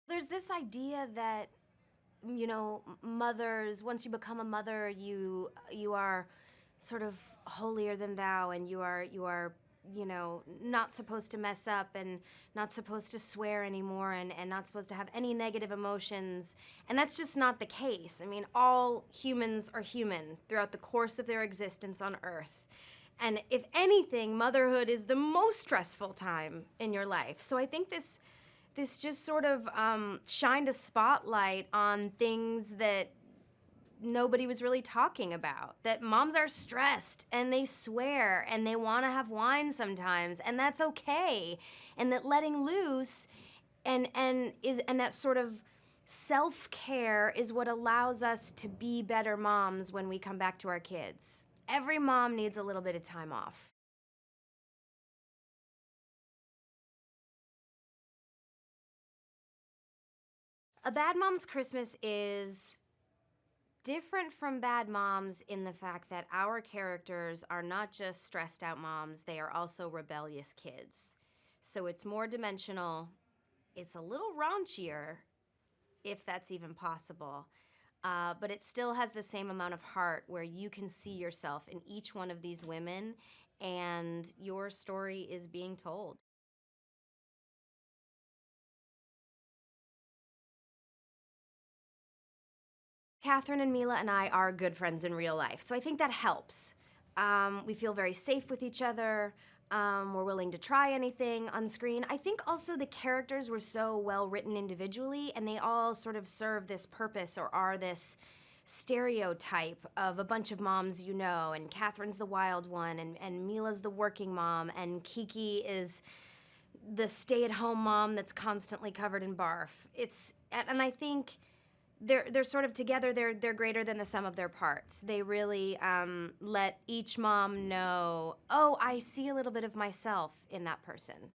There's this idea that, mothers, once you become a mother, you are sort of holier than thou, and you are not supposed to mess up, and not supposed to swear anymore, and not supposed to have any negative emotions. And that's just not the case. I mean, all humans are human throughout the course of their existence on Earth. And if anything, motherhood is the most stressful time in your life. So I think this just sort of shined a spotlight on things that nobody was really talking about. That moms are stressed, and they swear, and they want to have wine sometimes, and that's okay. And that letting loose and that sort of self-care is what allows us to be better moms when we come back to our kids. Every mom needs a little bit of time off. A Bad Mom's Christmas is different from Bad Moms in the fact that our characters are not just stressed out moms, they are also rebellious kids. So it's more dimensional, it's a little raunchier, if that's even possible. But it still has the same amount of heart where you can see yourself in each one of these women, and your story is being told. Catherine and Mila and I are good friends in real life, so I think that helps. We feel very safe with each other. We're willing to try anything on screen. I think also the characters were so well written individually, and they all sort of serve this purpose or are this stereotype of a bunch of moms you know, and Catherine's the wild one, and Mila's the working mom, and Kiki is the stay-at-home mom that's constantly covered in barf. And I think they're sort of together. They're greater than the sum of their parts. They really let each mom know, oh, I see a little bit of myself in that person.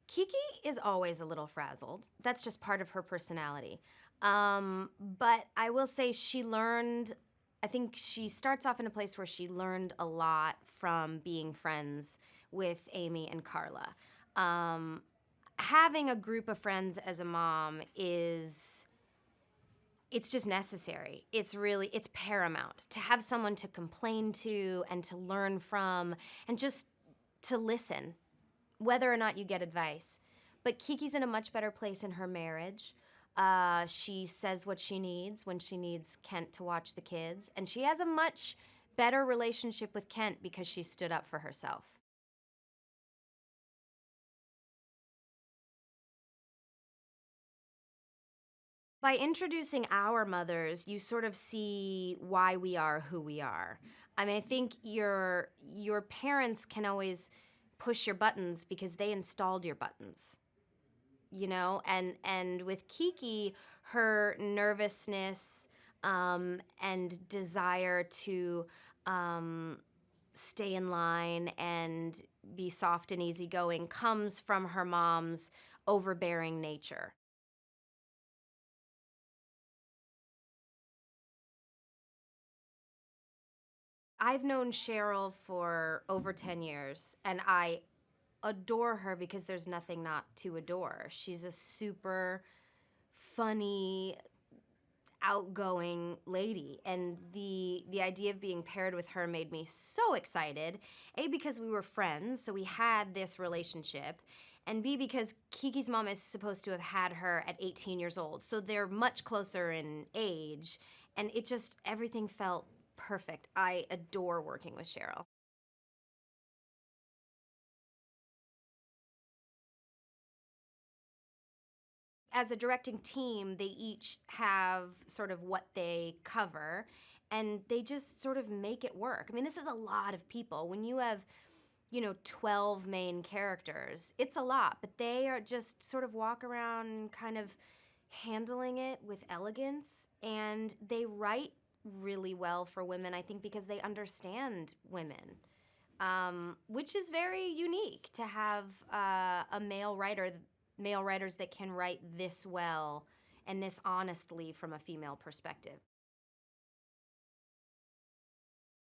Kiki is always a little frazzled. That's just part of her personality. But I will say she learned, I think she starts off in a place where she learned a lot from being friends with Amy and Carla. Um, Having a group of friends as a mom it's just necessary. It's paramount to have someone to complain to and to learn from and just to listen, whether or not you get advice. But Kiki's in a much better place in her marriage. She says what she needs when she needs Kent to watch the kids, and she has a much better relationship with Kent because she stood up for herself. By introducing our mothers, you sort of see why we are who we are. I mean, I think your parents can always push your buttons because they installed your buttons, and with Kiki, her nervousness and desire to stay in line and be soft and easygoing comes from her mom's overbearing nature. I've known Cheryl for over 10 years, and I adore her because there's nothing not to adore. She's a super funny, outgoing lady, and the idea of being paired with her made me so excited. A, because we were friends, so we had this relationship, and B, because Kiki's mom is supposed to have had her at 18 years old, so they're much closer in age, and it just, everything felt perfect. I adore working with Cheryl. As a directing team, they each have sort of what they cover, and they just sort of make it work. I mean, this is a lot of people. When you have, 12 main characters, it's a lot, but they are just sort of walk around kind of handling it with elegance, and they write really well for women, I think, because they understand women. Which is very unique to have a male writers that can write this well and this honestly from a female perspective.